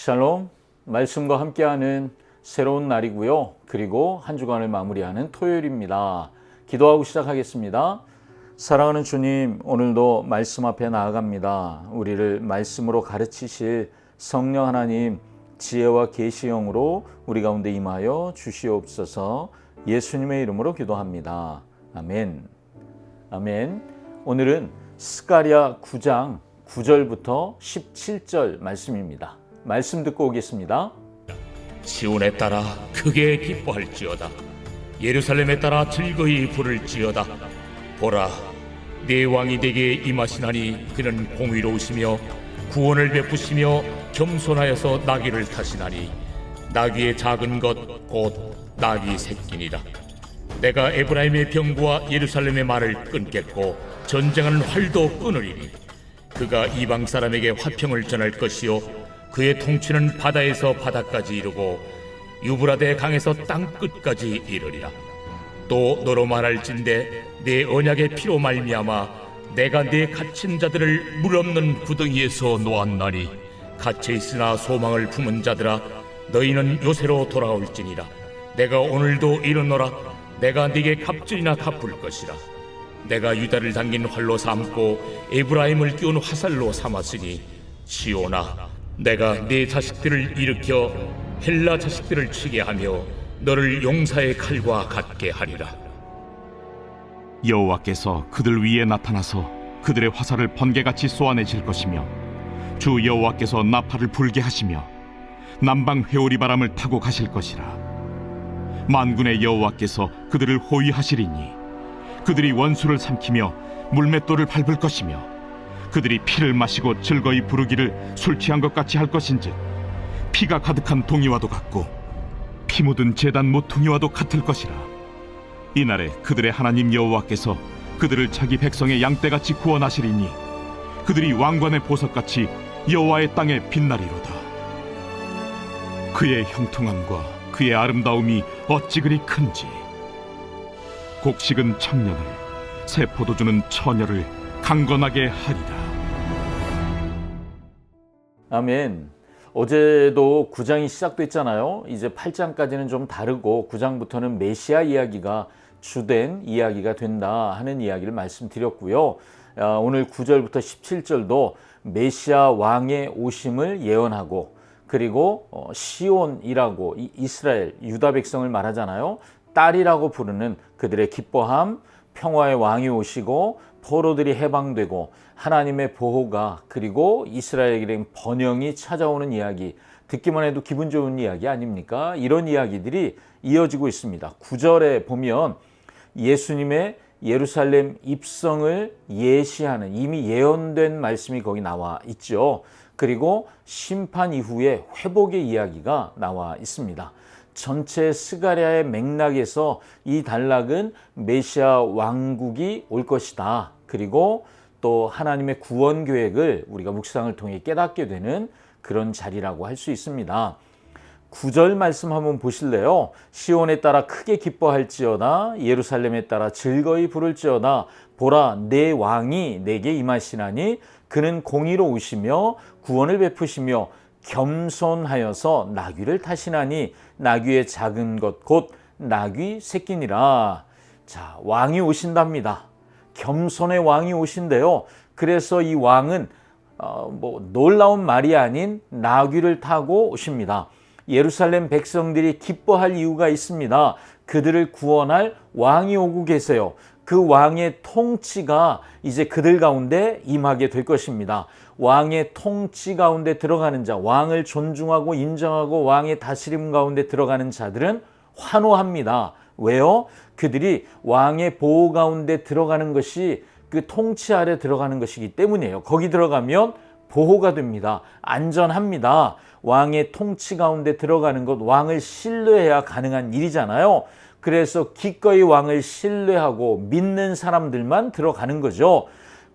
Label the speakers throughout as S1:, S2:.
S1: 샬롬, 말씀과 함께하는 새로운 날이고요. 그리고 한 주간을 마무리하는 토요일입니다. 기도하고 시작하겠습니다. 사랑하는 주님, 오늘도 말씀 앞에 나아갑니다. 우리를 말씀으로 가르치실 성령 하나님, 지혜와 계시형으로 우리 가운데 임하여 주시옵소서. 예수님의 이름으로 기도합니다. 아멘. 아멘. 오늘은 스가랴 9장 9절부터 17절 말씀입니다. 말씀 듣고 오겠습니다.
S2: 시온에 따라 크게 기뻐할지어다. 예루살렘에 따라 즐거이 부를지어다. 보라, 네 왕이 내게 임하시나니 그는 공의로우시며 구원을 베푸시며 겸손하여서 나귀를 타시나니 나귀의 작은 것 곧 나귀 새끼니라. 내가 에브라임의 병과 예루살렘의 말을 끊겠고 전쟁하는 활도 끊으리니 그가 이방 사람에게 화평을 전할 것이요 그의 통치는 바다에서 바다까지 이르고 유브라데 강에서 땅 끝까지 이르리라. 또 너로 말할진대 내 언약의 피로 말미암아 내가 네 갇힌 자들을 물 없는 구덩이에서 놓았나니 갇혀 있으나 소망을 품은 자들아 너희는 요새로 돌아올지니라. 내가 오늘도 이르노라. 내가 네게 갑절이나 갚을 것이라. 내가 유다를 당긴 활로 삼고 에브라임을 끼운 화살로 삼았으니 시온아, 내가 네 자식들을 일으켜 헬라 자식들을 치게 하며 너를 용사의 칼과 같게 하리라.
S3: 여호와께서 그들 위에 나타나서 그들의 화살을 번개같이 쏘아내실 것이며 주 여호와께서 나팔을 불게 하시며 남방 회오리 바람을 타고 가실 것이라. 만군의 여호와께서 그들을 호위하시리니 그들이 원수를 삼키며 물맷돌을 밟을 것이며 그들이 피를 마시고 즐거이 부르기를 술 취한 것 같이 할 것인즉 피가 가득한 동이와도 같고 피 묻은 제단 모퉁이와도 같을 것이라. 이날에 그들의 하나님 여호와께서 그들을 자기 백성의 양떼같이 구원하시리니 그들이 왕관의 보석같이 여호와의 땅에 빛나리로다. 그의 형통함과 그의 아름다움이 어찌 그리 큰지. 곡식은 청년을, 새 포도주는 처녀를 강건하게 하리라.
S1: 아멘. 어제도 9장이 시작됐잖아요. 이제 8장까지는 좀 다르고 9장부터는 메시아 이야기가 주된 이야기가 된다 하는 이야기를 말씀드렸고요. 오늘 9절부터 17절도 메시아 왕의 오심을 예언하고 그리고 시온이라고 이스라엘 유다 백성을 말하잖아요. 딸이라고 부르는 그들의 기뻐함, 평화의 왕이 오시고 포로들이 해방되고 하나님의 보호가 그리고 이스라엘에게 번영이 찾아오는 이야기, 듣기만 해도 기분 좋은 이야기 아닙니까? 이런 이야기들이 이어지고 있습니다. 9절에 보면 예수님의 예루살렘 입성을 예시하는 이미 예언된 말씀이 거기 나와 있죠. 그리고 심판 이후의 회복의 이야기가 나와 있습니다. 전체 스가랴의 맥락에서 이 단락은 메시아 왕국이 올 것이다. 그리고 또 하나님의 구원 계획을 우리가 묵상을 통해 깨닫게 되는 그런 자리라고 할 수 있습니다. 9절 말씀 한번 보실래요? 시온에 따라 크게 기뻐할지어다. 예루살렘에 따라 즐거이 부를지어다. 보라, 내 왕이 내게 임하시나니 그는 공의로우시며 구원을 베푸시며 겸손하여서 나귀를 타시나니 나귀의 작은 것 곧 나귀 새끼니라. 자, 왕이 오신답니다. 겸손의 왕이 오신대요. 그래서 이 왕은 놀라운 말이 아닌 나귀를 타고 오십니다. 예루살렘 백성들이 기뻐할 이유가 있습니다. 그들을 구원할 왕이 오고 계세요. 그 왕의 통치가 이제 그들 가운데 임하게 될 것입니다. 왕의 통치 가운데 들어가는 자, 왕을 존중하고 인정하고 왕의 다스림 가운데 들어가는 자들은 환호합니다. 왜요? 그들이 왕의 보호 가운데 들어가는 것이 그 통치 아래 들어가는 것이기 때문이에요. 거기 들어가면 보호가 됩니다. 안전합니다. 왕의 통치 가운데 들어가는 것, 왕을 신뢰해야 가능한 일이잖아요. 그래서 기꺼이 왕을 신뢰하고 믿는 사람들만 들어가는 거죠.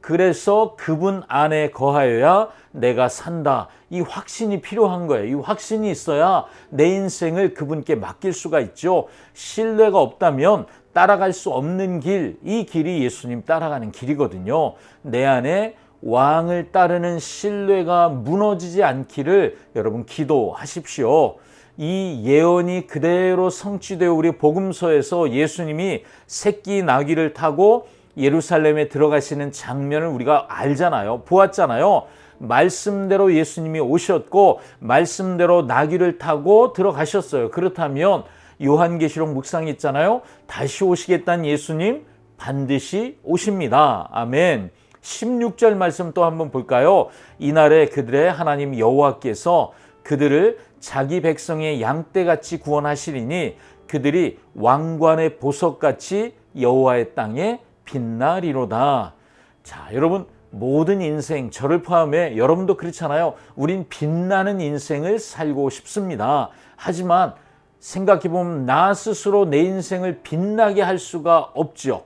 S1: 그래서 그분 안에 거하여야 내가 산다. 이 확신이 필요한 거예요. 이 확신이 있어야 내 인생을 그분께 맡길 수가 있죠. 신뢰가 없다면 따라갈 수 없는 길, 이 길이 예수님 따라가는 길이거든요. 내 안에 왕을 따르는 신뢰가 무너지지 않기를 여러분 기도하십시오. 이 예언이 그대로 성취되어 우리 복음서에서 예수님이 새끼 나귀를 타고 예루살렘에 들어가시는 장면을 우리가 알잖아요. 보았잖아요. 말씀대로 예수님이 오셨고 말씀대로 나귀를 타고 들어가셨어요. 그렇다면 요한계시록 묵상했잖아요. 다시 오시겠다는 예수님 반드시 오십니다. 아멘. 16절 말씀 또 한번 볼까요? 이날에 그들의 하나님 여호와께서 그들을 자기 백성의 양떼같이 구원하시리니 그들이 왕관의 보석같이 여호와의 땅에 빛나리로다. 자, 여러분 모든 인생, 저를 포함해 여러분도 그렇잖아요. 우린 빛나는 인생을 살고 싶습니다. 하지만 생각해보면 나 스스로 내 인생을 빛나게 할 수가 없죠.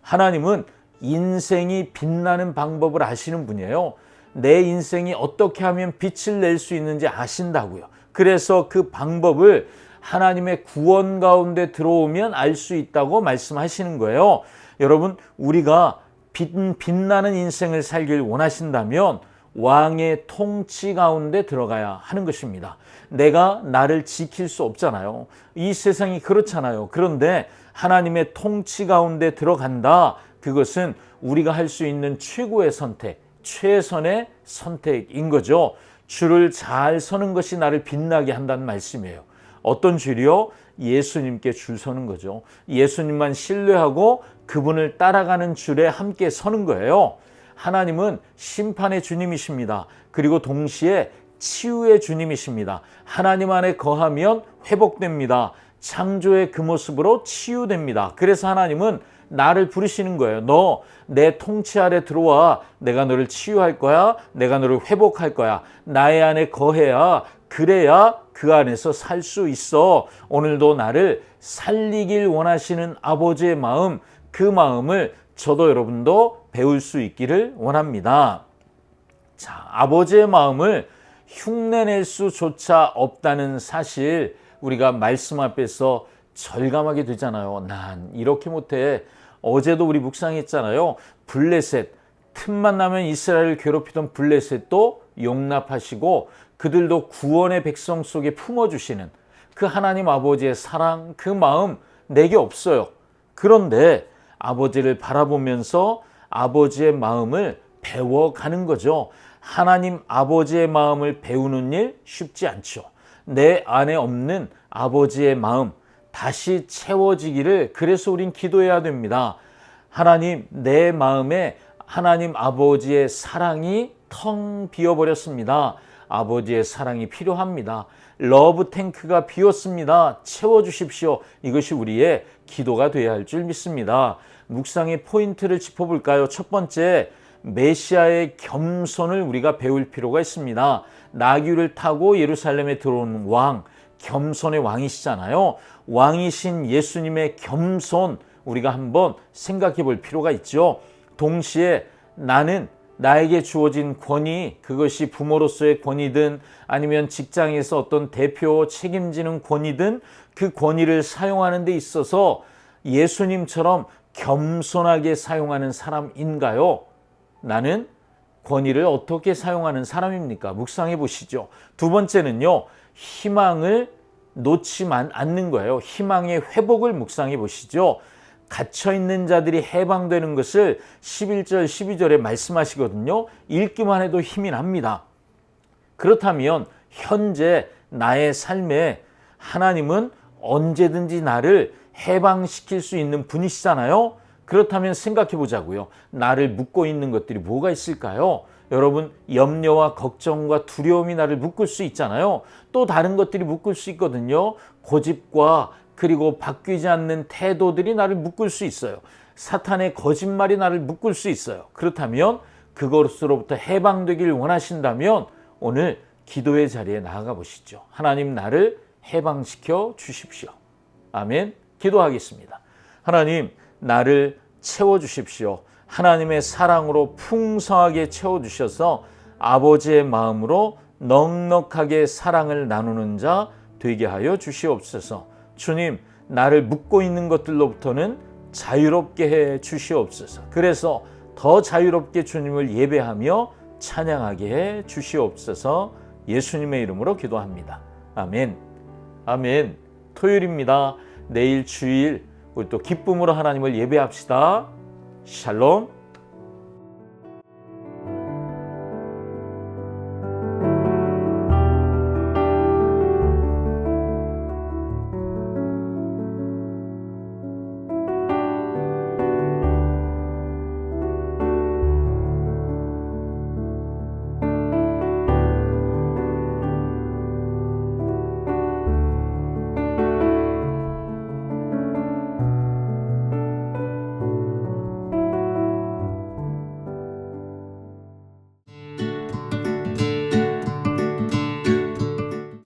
S1: 하나님은 인생이 빛나는 방법을 아시는 분이에요. 내 인생이 어떻게 하면 빛을 낼 수 있는지 아신다고요. 그래서 그 방법을 하나님의 구원 가운데 들어오면 알 수 있다고 말씀하시는 거예요. 여러분, 우리가 빛나는 인생을 살길 원하신다면 왕의 통치 가운데 들어가야 하는 것입니다. 내가 나를 지킬 수 없잖아요. 이 세상이 그렇잖아요. 그런데 하나님의 통치 가운데 들어간다. 그것은 우리가 할 수 있는 최고의 선택, 최선의 선택인 거죠. 줄을 잘 서는 것이 나를 빛나게 한다는 말씀이에요. 어떤 줄이요? 예수님께 줄 서는 거죠. 예수님만 신뢰하고 그분을 따라가는 줄에 함께 서는 거예요. 하나님은 심판의 주님이십니다. 그리고 동시에 치유의 주님이십니다. 하나님 안에 거하면 회복됩니다. 창조의 그 모습으로 치유됩니다. 그래서 하나님은 나를 부르시는 거예요. 너 내 통치 아래 들어와. 내가 너를 치유할 거야. 내가 너를 회복할 거야. 나의 안에 거해야, 그래야 그 안에서 살 수 있어. 오늘도 나를 살리길 원하시는 아버지의 마음, 그 마음을 저도 여러분도 배울 수 있기를 원합니다. 자, 아버지의 마음을 흉내낼 수조차 없다는 사실, 우리가 말씀 앞에서 절감하게 되잖아요. 난 이렇게 못해. 어제도 우리 묵상했잖아요. 블레셋, 틈만 나면 이스라엘을 괴롭히던 블레셋도 용납하시고 그들도 구원의 백성 속에 품어주시는 그 하나님 아버지의 사랑, 그 마음 내게 없어요. 그런데 아버지를 바라보면서 아버지의 마음을 배워가는 거죠. 하나님 아버지의 마음을 배우는 일 쉽지 않죠. 내 안에 없는 아버지의 마음 다시 채워지기를, 그래서 우린 기도해야 됩니다. 하나님, 내 마음에 하나님 아버지의 사랑이 텅 비어버렸습니다. 아버지의 사랑이 필요합니다. 러브 탱크가 비었습니다. 채워주십시오. 이것이 우리의 기도가 되어야 할 줄 믿습니다. 묵상의 포인트를 짚어볼까요? 첫 번째, 메시아의 겸손을 우리가 배울 필요가 있습니다. 나귀를 타고 예루살렘에 들어온 왕, 겸손의 왕이시잖아요. 왕이신 예수님의 겸손, 우리가 한번 생각해 볼 필요가 있죠. 동시에 나는 나에게 주어진 권위, 그것이 부모로서의 권위든 아니면 직장에서 어떤 대표 책임지는 권위든 그 권위를 사용하는 데 있어서 예수님처럼 겸손하게 사용하는 사람인가요? 나는 권위를 어떻게 사용하는 사람입니까? 묵상해 보시죠. 두 번째는요, 희망을 놓지 않는 거예요. 희망의 회복을 묵상해 보시죠. 갇혀있는 자들이 해방되는 것을 11절, 12절에 말씀하시거든요. 읽기만 해도 힘이 납니다. 그렇다면 현재 나의 삶에 하나님은 언제든지 나를 해방시킬 수 있는 분이시잖아요. 그렇다면 생각해 보자고요. 나를 묶고 있는 것들이 뭐가 있을까요? 여러분, 염려와 걱정과 두려움이 나를 묶을 수 있잖아요. 또 다른 것들이 묶을 수 있거든요. 고집과 그리고 바뀌지 않는 태도들이 나를 묶을 수 있어요. 사탄의 거짓말이 나를 묶을 수 있어요. 그렇다면 그것으로부터 해방되길 원하신다면 오늘 기도의 자리에 나아가 보시죠. 하나님, 나를 해방시켜 주십시오. 아멘. 기도하겠습니다. 하나님, 나를 채워주십시오. 하나님의 사랑으로 풍성하게 채워주셔서 아버지의 마음으로 넉넉하게 사랑을 나누는 자 되게 하여 주시옵소서. 주님, 나를 묶고 있는 것들로부터는 자유롭게 해 주시옵소서. 그래서 더 자유롭게 주님을 예배하며 찬양하게 해 주시옵소서. 예수님의 이름으로 기도합니다. 아멘. 아멘. 토요일입니다. 내일 주일 우리 또 기쁨으로 하나님을 예배합시다. 샬롬.